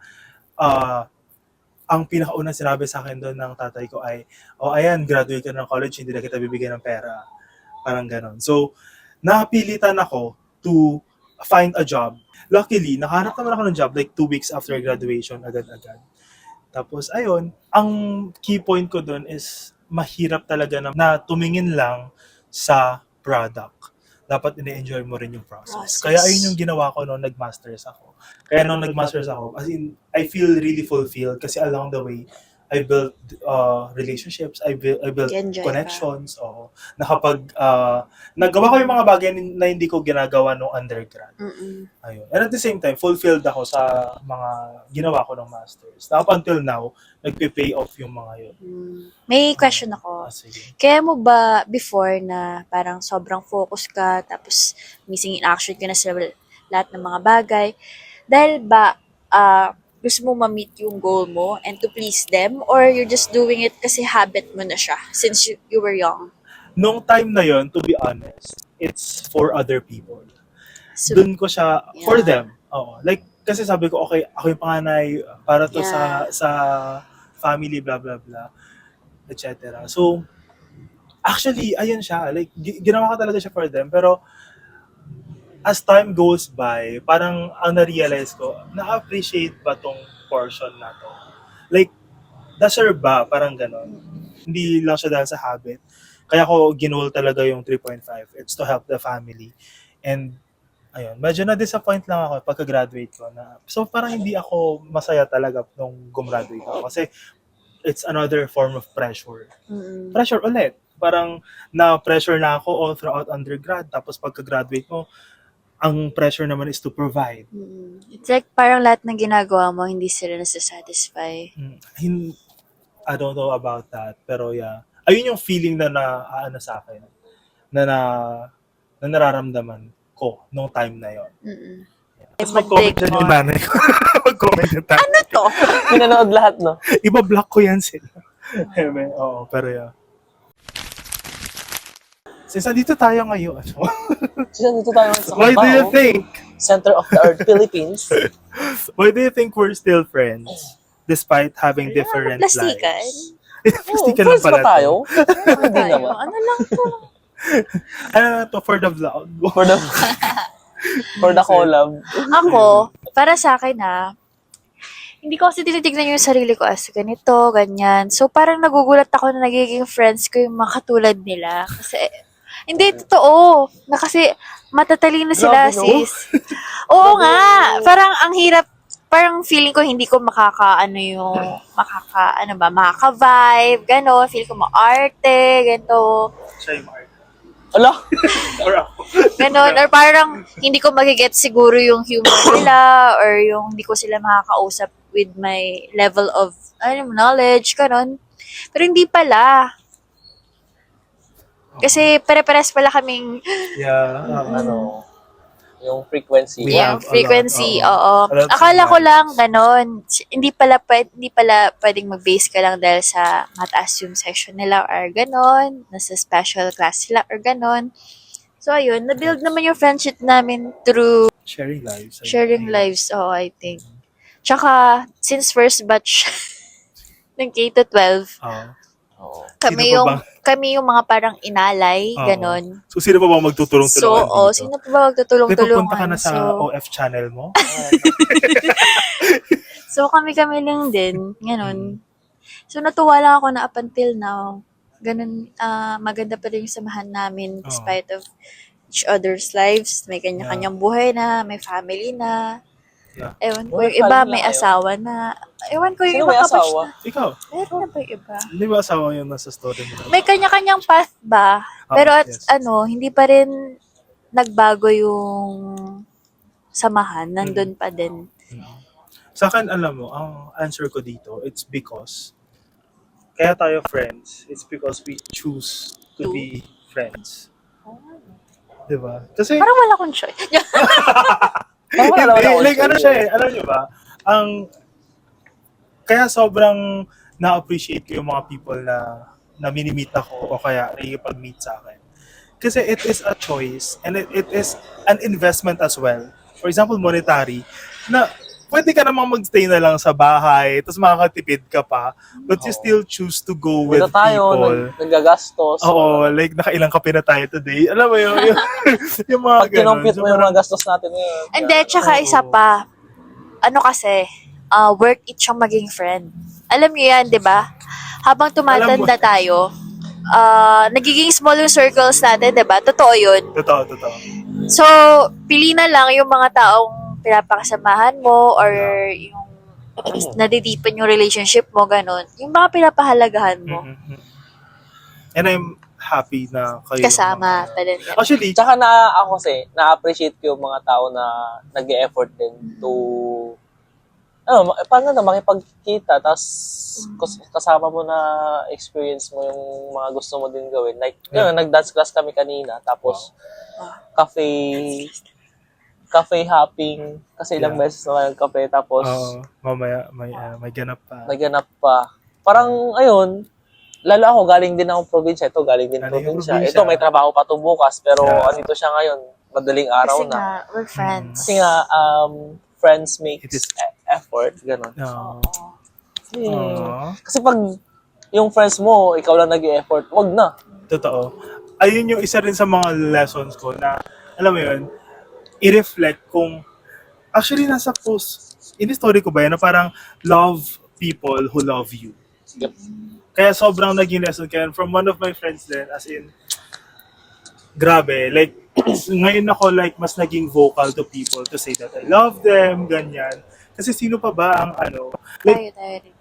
ang pinakaunang sinabi sa akin doon ng tatay ko ay, ayan, graduate ka ng college, hindi na kita bibigyan ng pera. Parang ganon. So, napilitan ako to find a job. Luckily, nakahanap naman ako ng job like 2 weeks after graduation, agad-agad. Tapos, ayun, ang key point ko doon is mahirap talaga na tumingin lang sa product. Dapat ine-enjoy mo rin yung process. Kaya ayun yung ginawa ko nung nag-masters ako. Kaya nung nag-masters ako, as in, I feel really fulfilled kasi along the way, I built relationships, I built Enjoy ka. connections, oo. Nagawa ko yung mga bagay na hindi ko ginagawa nung undergrad. Mm-mm. Ayun. And at the same time, fulfilled ako sa mga ginawa ko ng masters. Na up until now, nagpe-pay off yung mga yun. May question ako. Sige. Kaya mo ba before na parang sobrang focus ka, tapos missing in action ka na sa lahat ng mga bagay, dahil ba gusto mo ma-meet yung goal mo and to please them, or you're just doing it kasi habit mo na siya since you were young? Nung time na yon, to be honest, it's for other people. So, Doon ko siya, for Yeah. them. Oo. Like, kasi sabi ko, okay, ako yung panganay, para to Yeah. sa family, blah, blah, blah, etc. So, actually, ayun siya. Like, ginawa ko talaga siya for them. Pero, as time goes by, parang ang na-realize ko, na-appreciate ba tong portion na to? Like, deserve ba? Parang ganon. Hindi lang siya dahil sa habit. Kaya ko ginol talaga yung 3.5. It's to help the family. And, ayun, medyo na-disappoint lang ako pagka-graduate ko. So, parang hindi ako masaya talaga nung gumraduate ako. Kasi, it's another form of pressure. mm-mm. Pressure ulit. Parang na-pressure na ako all throughout undergrad. Tapos pagka-graduate mo, ang pressure naman is to provide. Mm-mm. It's like parang lahat ng ginagawa mo, hindi sila nasa-satisfy. I don't know about that. Pero yeah. Ayun yung feeling na ano sa akin. Na nararamdaman ko nung time na yon. Mm-mm. Tapos mag-comment dyan yung nanay ko. Mag-comment yung tatay. Ano to? Pinanood lahat, no? Iba-block ko yan sila. Oo, pero yeah. Since nandito tayo ngayon, Dito tayo sa why do you Cubao, think? Center of the Earth, Philippines. Why do you think we're still friends? Despite having different Plastikan. lives. Plastikan lang Friends ba pala tayo? to. Hindi Tayo. naman. Ano lang to? Ano na to for the vlog? For the collab. Ako, para sa akin hindi ko kasi tinitignan yung sarili ko as ganito, ganyan. So, parang nagugulat ako na nagiging friends ko yung mga katulad nila. Kasi, hindi, totoo. Na kasi, matatalino sila, Grabe, no? sis. Oo nga. Parang ang hirap, parang feeling ko hindi ko makaka-vibe, gano'n. Feeling ko maarte, ganito. Siya yung art. Ala! Or ako. Ganon, or parang hindi ko magiget siguro yung humor nila or yung hindi ko sila makakausap with my level of knowledge, ganon. Pero hindi pala. Kasi pare-pares pala kaming Yeah. Yung frequency. We have frequency, a lot, oo. a lot of Akala ko similarities. lang ganon. Hindi pala pwedeng mag-base ka lang dahil sa mataas yung section nila or ganon, nasa special class sila or ganon. So ayun, na-build naman yung friendship namin through Sharing lives. sharing lives, I think. Tsaka, since first batch ng K-12, Oo. Sino pa ba? kami yung mga parang inalay, Oo. ganon. So, sino pa ba magtutulong-tulungan So, dito? sino pa ba magtutulong-tulungan? Papunta ka na sa So, OF channel mo? so kami lang din, ganon. So, natuwa lang ako na up until now, ganon, maganda pa rin yung samahan namin despite of each other's lives. May kanya-kanyang buhay na, may family na. Yeah. Ewan ko, May yung iba family may na kayo? asawa na. Ewan ko, yung Sino iba may kapag asawa? Ikaw, meron na ba yung iba? hindi ba asawa yung nasa story mo? May kanya-kanyang path ba? Oh, Pero at yes. hindi pa rin nagbago yung samahan. Nandun pa din. Sa akin, alam mo, ang answer ko dito, it's because kaya tayo friends, it's because we choose to To? be friends. Diba? Kasi, Parang wala akong choice. hindi, like ano siya alam nyo ba, kaya sobrang na-appreciate ko yung mga people na mini-meet ako o kaya nakikipag-meet sa akin. Kasi it is a choice and it is an investment as well. For example, monetary, na pwede ka namang magstay na lang sa bahay, tapos makakatipid ka pa, but you still choose to go with Dito tayo, people. nagagastos. Oo, like nakailang kape na tayo today. Alam mo yun, yung mga Pag kinompute mo yung parang- mga gastos natin ngayon. And then, tsaka isa pa, kasi, worth it siyang maging friend. Alam niyo yan, di ba? Habang tumatanda tayo, nagiging small yung circles natin, di ba? Totoo yun. Totoo. So, pili na lang yung mga taong pinapakasamahan mo or yung nadideepen yung relationship mo, ganun. Yung mga pinapahalagahan mo, Mhm. And I'm happy na kayo yung kasama mga- pa din. Ganun. Actually, Tsaka ako kasi, na-appreciate ko yung mga tao na nag-e-effort din to, paano na makipagkita, tapos kasama mo na experience mo yung mga gusto mo din gawin. Like, yun, nag-dance class kami kanina, tapos cafe hopping, kasi ilang Yeah. beses na kape, tapos mamaya may ganap pa. naganap pa. Parang, ayun, lalo ako, galing din akong probinsya. Ito, galing din Galing yung probinsya. probinsya. Ito, may trabaho pa to bukas, pero Yeah. andito siya ngayon, madaling araw Kasi na. nga, we're friends. Kasi nga, friends make It is- effort, gano'n. Oo. Kasi, Aww. kasi pag yung friends mo, ikaw lang nag-e-effort, wag na. Totoo. Ayun yung isa rin sa mga lessons ko na, alam mo yun, i-reflect kung, actually nasa post, in-story ko ba yan, na parang love people who love you. Yep. Kaya sobrang naging lesson kaya from one of my friends din, as in, grabe, like, ngayon ako like mas naging vocal to people to say that I love them, ganyan. Kasi sino pa ba ang like, Tayo rin.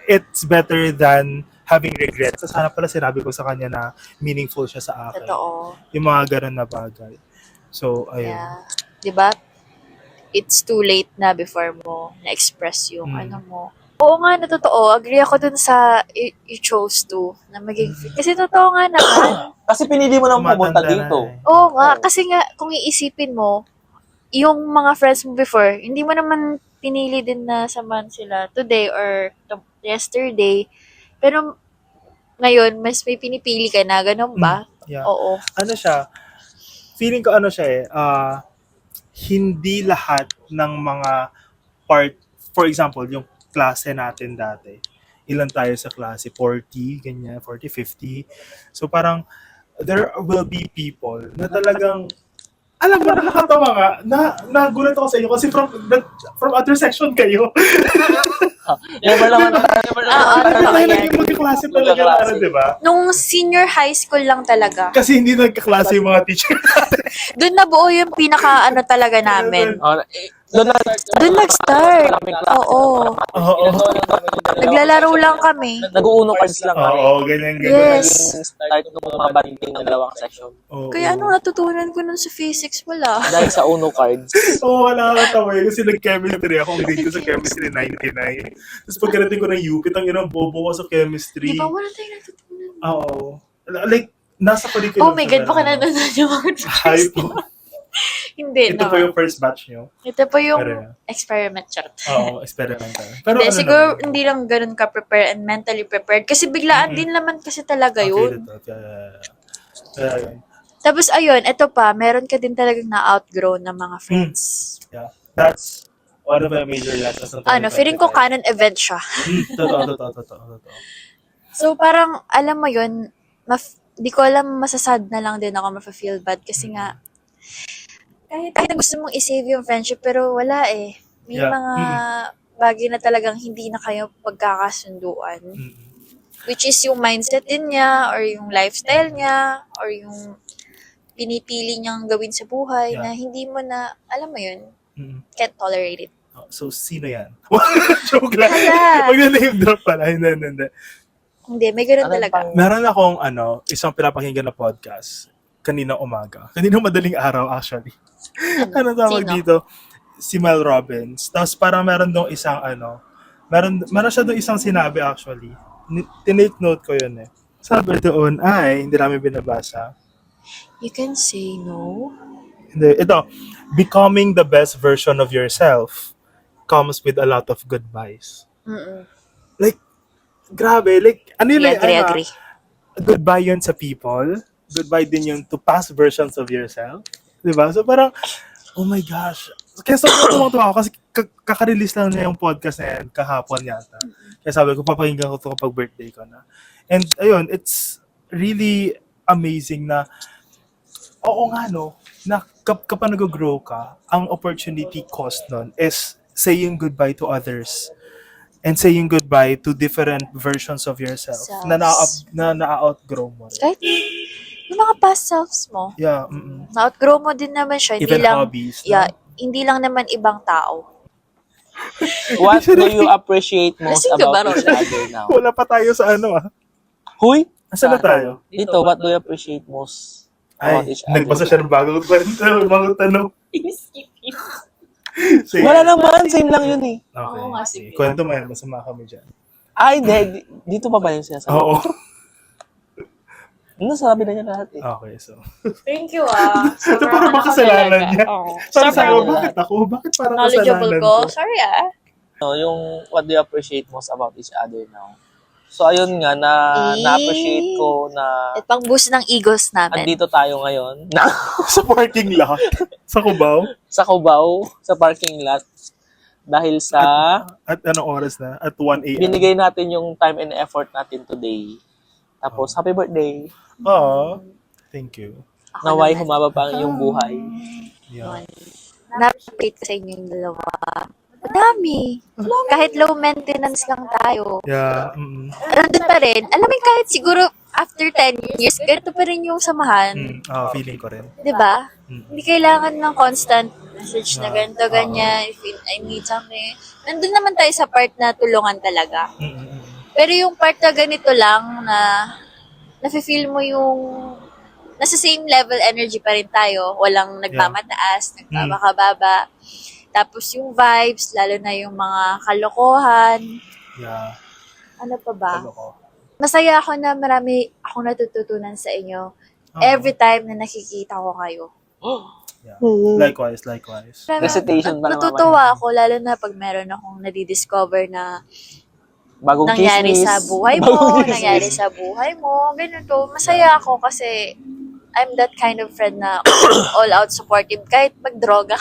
it's better than having regrets. So, sana pala sinabi ko sa kanya na meaningful siya sa akin. Totoo. Yung mga ganun na bagay. So, ayun. Yeah. Diba? It's too late na before mo na-express yung Mm. ano mo. Oo nga, na totoo. Agree ako dun sa you chose to na maging kasi totoo nga naman. Kasi pinili mo nang pumunta Tumatanda dito. na eh. Oo nga, kasi nga, kung iisipin mo, yung mga friends mo before, hindi mo naman pinili din na samahan sila today or yesterday. Pero ngayon, mas may pinipili ka na, ganun ba? Yeah. Oo. Ano siya, feeling ko ano siya hindi lahat ng mga part, for example, yung klase natin dati, ilan tayo sa klase? 40, ganyan, 40, 50. So parang, there will be people na talagang, alam mo, nakakatawa nga, nagulat ako sa inyo kasi from other section kayo. Never lang never lang. Ano tayo yan. naging magkaklase talaga na ano, di ba? Nung senior high school lang talaga, Kasi hindi nagkaklase yung mga teacher. doon nabuo yung pinaka ano talaga namin. Doon na Doon nag-start. Oo. Oo. Naglalaro lang kami. Nag-uuno cards lang kami. Oo, ganyan, ganyan. Yes. Start ng mga banding ng dalawang session. Oo. Kaya anong natutunan ko nun sa physics? Wala. Dahil sa Uno cards. Oo, nakakatawa yun. Kasi nag-chemistry ako. Ang grade ko sa chemistry, 99. Tapos pagkarating ko ng UP, tangin ang bobo ko sa chemistry. Di ba? Wala tayong natutunan. Oo. Like, nasa curriculum. Oh my God, baka nanonood yung mga Hi po. Hindi Ito po naman. yung first batch nyo. Ito po yung Pero- experiment chart. Oo, experimental. Pero Hindi, ano siguro naman? hindi lang ganun ka-prepare and mentally prepared. Kasi biglaan din naman kasi talaga Okay, yun. yun. Tapos ayun, ito pa, meron ka din talagang na-outgrow ng mga friends. Yeah. That's one of my major lessons. ng Ano, feeling ko 2025. canon event siya. Totoo. So parang, alam mo yun, di ko alam, masasad na lang din ako, ma-feel bad. Kasi nga, kahit na gusto mong i-save yung friendship, pero wala eh. May Yeah. mga bagay na talagang hindi na kayo pagkakasunduan. Mm. Which is yung mindset din niya, or yung lifestyle niya, or yung pinipili niyang gawin sa buhay Yeah. na hindi mo na, alam mo yun, Mm. can't tolerate it. Oh, so, sino yan? Joke lang. Hala. Huwag na name drop pala. Hindi. Hindi, may ganun Ano talaga. pang- Meron akong isang pinapakinggan na podcast kaninang umaga. Kaninang madaling araw actually. Ano tawag Sino? dito? Si Mel Robbins. Tapos parang meron dong isang meron siya dong isang sinabi actually. Tinake note ko yun eh. Sabi doon hindi namin binabasa. You can say no. Hindi, ito. Becoming the best version of yourself comes with a lot of goodbyes. Mm-mm. Like, grabe. Like, ano yun? Agree. Goodbye yun sa people. Goodbye din yun to past versions of yourself. Diba? So parang, oh my gosh. Kaya sobrang tumatawa ako kasi kaka-release lang niya yung podcast na yan kahapon yata. Kaya sabi ko, papakinggan ko ito kapag birthday ko na. And ayun, it's really amazing na, oo nga no, na kapag nag-grow ka, ang opportunity cost nun is saying goodbye to others and saying goodbye to different versions of yourself Selves. na na-outgrow mo. Kahit yung mga past selves mo, Yeah. na-outgrow mo din naman siya. Even Hindi lang, hobbies. No? yeah, hindi lang naman ibang tao. What do you appreciate most Lasing ka ba, about each Roland? other now? Wala pa tayo sa ano ah. Huy? Asan na tayo? Dito, what do you appreciate most about Ay, each other? nagbasa siya ng bagong kwento, bagong tanong. Sige. Wala naman, same lang yun eh. Okay. Oo nga, sige. Kwento mo yan, masama kami dyan. Ay, dito pa ba yung sinasabi? Oo. Nasabi na niya lahat eh. Okay, so. Thank you ah. Ito parang makasalanan niya. Oo. Parang sabi ko, Sobrang bakit ako? Bakit parang Knowledgeable kasalanan ko. ko? Sorry ah. No, yung what do you appreciate most about each other now? So, ayun nga, na-appreciate ko na At pang boost ng egos namin. andito tayo ngayon Sa parking lot. Sa Cubao. sa Cubao, sa parking lot. Dahil sa At anong oras na? At 1 a.m. binigay natin yung time and effort natin today. Tapos, happy birthday. Oo. Thank you. Ako Naway naman. humaba pa ang iyong buhay. Yeah. Na-appreciate ko sa inyong dalawa. Madami. Kahit low maintenance lang tayo. Yeah. Nandun pa rin. Alam mo, kahit siguro after 10 years, ganito pa rin yung samahan. Feeling ko rin. Di ba? Mm. Hindi kailangan ng constant message na ganito, ganyan. If I need something. Nandun naman tayo sa part na tulungan talaga. Pero yung part na ganito lang na nafe-feel mo yung nasa same level energy pa rin tayo. Walang nagmamataas, nagmamakababa. Tapos yung vibes, lalo na yung mga kalokohan. Yeah. Ano pa ba? Talo ko. Masaya ako na marami akong natututunan sa inyo. Every time na nakikita ko kayo. Yeah. Likewise. Marami- Recitation pa naman. Natutuwa ako, lalo na pag meron akong nadidiscover na Bagong nangyari chismis. sa buhay mo, nangyari sa buhay mo, ganito. Masaya ako kasi I'm that kind of friend na all-out supportive kahit magdroga.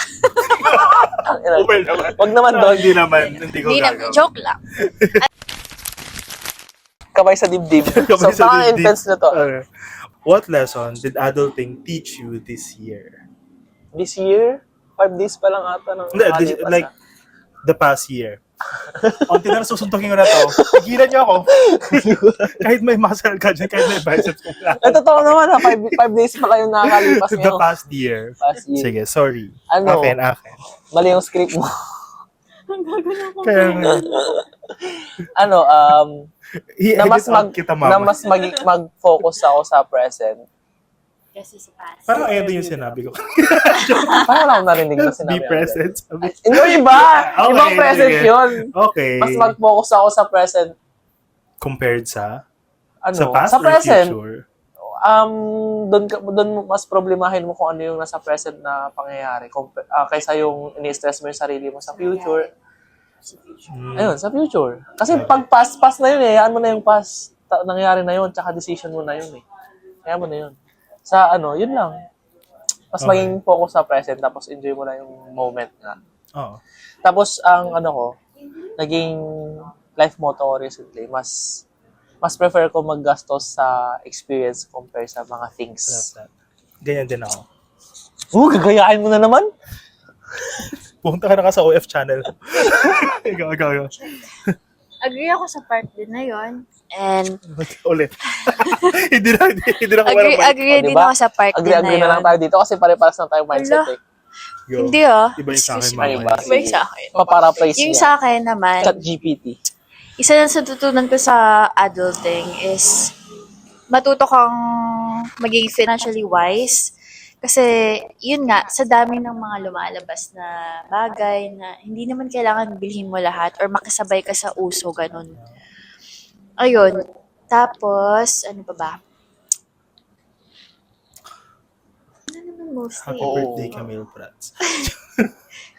Okay naman. Wag naman doon. Hindi naman. Hindi ko Hindi na, gagawin. joke lang. Kamay sa dibdib. Kamay So, sa baka dibdib. intense na to. What lesson did adulting teach you this year? This year, 5 days pa lang ata ng Hindi, like, the past year. Unti na susuntukin ko na to. Tigilan niyo ako. Kahit may muscle ka dyan, kahit may biceps ka na. Totoo naman ha, 5 days pa kayo nakakalipas The ngayon. past year. Past year. Sige, sorry. Ano? Akin. Mali yung script mo. Kaya nga, Ano, na mas kita na mama. mas mag-focus ako sa present. Kasi sa past. Parang ayun din yung sinabi ko. Parang wala akong narinig na sinabi. Be present. Sabi. Hindi, iba! Okay, Ibang present sige. yun. Okay. Mas mag-focus ako sa present. Compared sa? Ano? Sa past sa or present. future? Doon mas problemahin mo kung ano yung nasa present na pangyayari kaysa yung ini-stress mo yung sarili mo sa future. Ayun, sa future. Kasi pag past na yun eh, hayaan mo na yung past. Nangyari na yun, tsaka decision mo na yun eh. Hayaan mo na yun. Sa ano, yun lang. Mas Okay. maging focus sa present, tapos enjoy mo na yung moment nga. Oo. Tapos, ang ano ko, naging life motto ko recently, mas prefer ko maggastos sa experience compare sa mga things. Love that. Ganyan din ako. Gagayain mo na naman? Pumunta ka na ka sa OF channel. ikaw. Agree ako sa part din na yon. And Ulit. hindi na agree O, din diba? ako sa part din na Agree na lang yun. tayo dito kasi pare-pares na tayo mindset eh. Yo. Hindi ah. Iba yung sa akin, Excuse mama. me. Iba. Iba yung sa akin. Maparaphrase Yung niya. sa akin naman, Chat GPT. isa na sa tutunan ko sa adulting is matuto kang maging financially wise. Kasi, yun nga, sa dami ng mga lumalabas na bagay na hindi naman kailangan bilhin mo lahat or makasabay ka sa uso, ganun. Ayun. Tapos, ano pa ba? Ano naman mostly? Happy Oo. birthday, Camille Prats.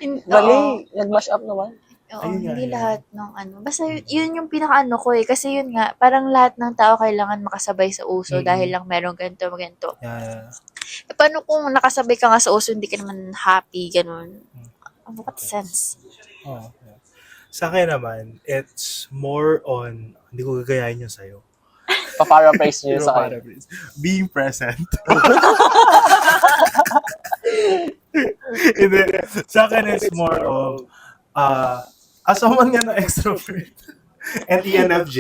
Oo. Mali, nag-mash up naman. Oo, Ayun nga, hindi yun. lahat ng ano. Basta yun yung pinakaano ko eh. Kasi yun nga, parang lahat ng tao kailangan makasabay sa uso Mhm. dahil lang meron ganito, ganito. Yeah. E, paano kung nakasabay ka nga sa uso, hindi ka naman happy, ganun. What sense? Oh, yeah. Sa akin naman, it's more on, hindi ko gagayahin yun sa'yo. Pa-paraphrase niyo Pero sa akin. paraphrase. Being present. Hindi. Sa akin, it's more of, as someone nga na extrovert and ENFJ,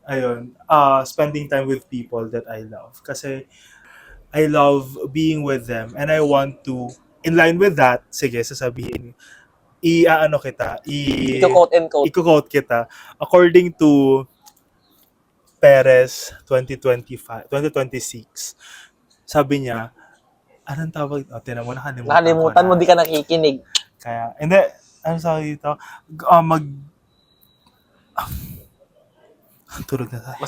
ayun, spending time with people that I love. Kasi, I love being with them and I want to, in line with that, sige, sasabihin, i-ano kita, Ito quote and quote. i-quote kita. According to Perez 2026, sabi niya, anong tawag? Tinan mo, Nakalimutan mo, di ka nakikinig. Kaya, hindi, ano sabi dito? Tulog na tayo.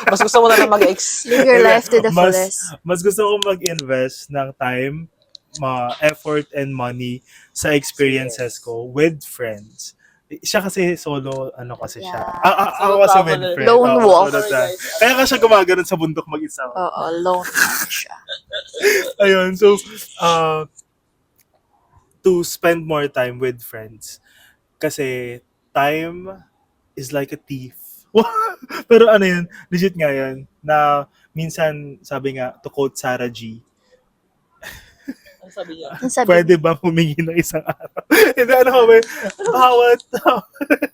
Mas gusto mo na lang mag-ex. Live your life to the fullest. Mas gusto ko mag-invest ng time, effort, and money sa experiences ko with friends. Siya kasi solo, ano kasi siya. Yeah. Ako kasi with Traveler. friends. Lone Oo, wolf. solo siya. Kaya ka siya gumagano'n sa bundok mag-isa. Oo, alone lang siya. Ayun, so, to spend more time with friends. Kasi time is like a thief. Pero ano yun, legit nga yun, na minsan, sabi nga, to quote Sarah G, Ano sabi niya? Ang sabi, pwede ba humingi ng isang araw? Hindi, ano kami, bawat,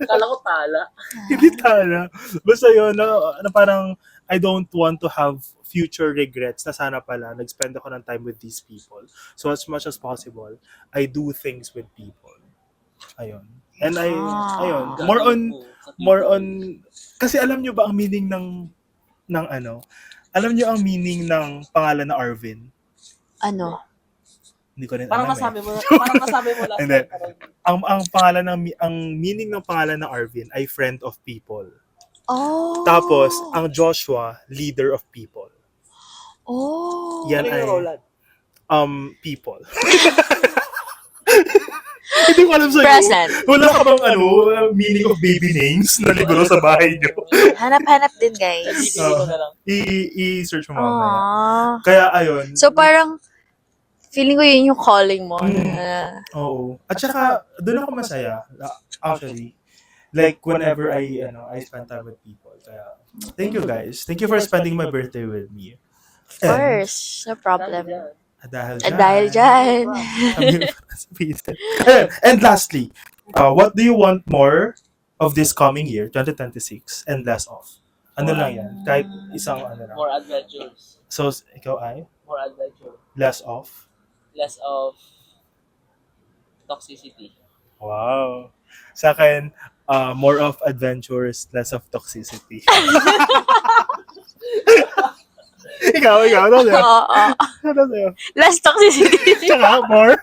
Kala ko tala. hindi tala. Basta yun, na parang, I don't want to have future regrets na sana pala, nag-spend ako ng time with these people. So as much as possible, I do things with people. Ayun. And ayun, more on, kasi alam nyo ba ang meaning ng ano? Alam nyo ang meaning ng pangalan na Arvin? ano? Hindi ko rin Parang alam nasabi mo last Hindi. time. Ang pangalan ang meaning ng pangalan na Arvin ay friend of people. Oh. Tapos ang Joshua, leader of people. Oh. Yan Ano ay yung Roland? people. Hindi ko alam sa'yo. Present. Wala ka bang meaning of baby names na libro sa bahay nyo? Hanap-hanap din, guys. Siguro na lang. I-search mo mamaya. Aww. Kaya ayun. So, parang, feeling ko yun yung calling mo. Oo. At saka, doon ako masaya. Actually. Like, whenever I spend time with people. Kaya, thank you guys. Thank you for spending my birthday with me. Of course. No problem. Dahil At dahil dyan. And lastly, what do you want more of this coming year, 2026, and less of? Ano lang yan? Kahit isang ano lang. More adventures. So, ikaw ay? More adventure. Less of? Less of toxicity. Wow. Sa akin, more of adventures, less of toxicity. ikaw, ano sa'yo? Oo. Ano sa'yo? Less toxicity. Tsaka, more?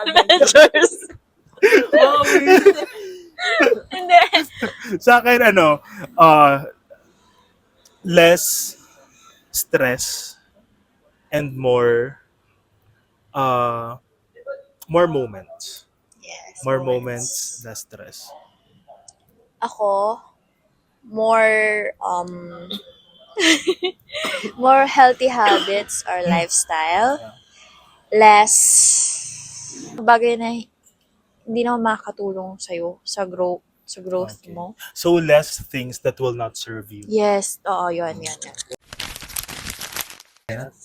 Adventures. Hindi. Sa akin, less stress and more moments. Yes. More moments, less stress. Ako, more, more healthy habits or lifestyle. Less bagay na hindi naman makakatulong sa'yo sa growth Okay. mo. So, less things that will not serve you. Yes. Oo, yun.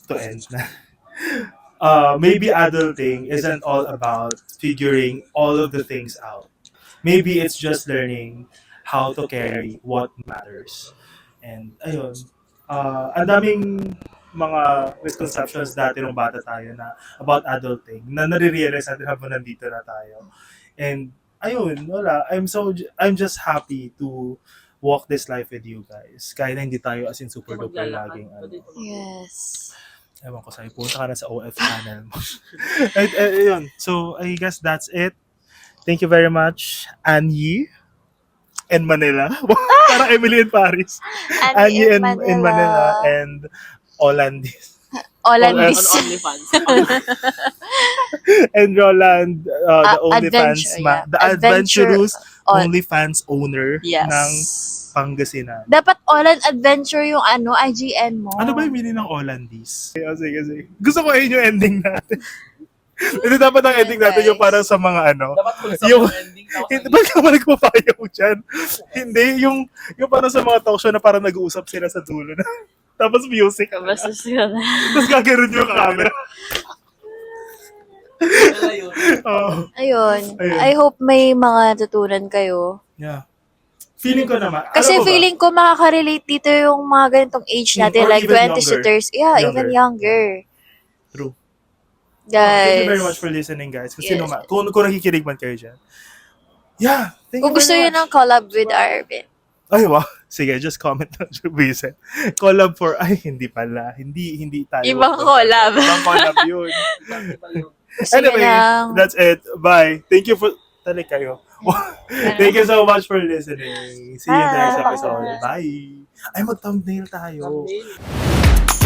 To end na. Maybe adulting isn't all about figuring all of the things out. Maybe it's just learning how to carry what matters. And ayun, ang daming mga misconceptions dati nung bata tayo na about adulting na nare-realize natin habang nandito na tayo. And ayun, wala. I'm just happy to walk this life with you guys. Kahit na hindi tayo as in super duper laging Yes. ewan ko sa'yo, punta ka na sa OF channel mo. Ayun. So, I guess that's it. Thank you very much, Annie in Manila. Parang Emily in Paris. Annie in Manila and Olandis. Olandis. On OnlyFans. And Roland, the OnlyFans, Adventure, yeah. the adventurous on- OnlyFans owner Yes. ng Pangasinan. Dapat Oland Adventure yung IGN mo. Ano ba yung meaning ng Olandis? Sige. Gusto ko yun yung ending natin. Hindi dapat ang ending natin yung parang sa mga Dapat wholesome yung yung ending. Tapos hindi ba ka ba nagpapayaw dyan? Hindi, yung parang sa mga talk show na parang nag-uusap sila sa dulo na. Tapos music. Basta sila. Tapos gagano'n yung camera. Oh, Ayun. Ayun. I hope may mga natutunan kayo. yeah. Feeling ko naman. Kasi alam mo ba? feeling ko makaka-relate dito yung mga ganitong age natin, Or like even 20s to younger. 30s. Yeah, even younger. True. Thank you very much Guys. for listening, guys. Kung, Yes. kung nakikinig man kayo dyan. Yeah, thank Kung you gusto very yun much. ng collab with Arvin. Ay, wow. Sige, just comment lang, Vincent. Collab for, ay, hindi pala. Hindi tayo. Ibang collab. Ibang collab yun. Gusto Anyway, nyo ng... that's it. Bye. Thank you for, tali kayo. Thank you so much for listening. See you next Bye. episode. Bye. Ay, mag-thumbnail tayo. Thumbnail.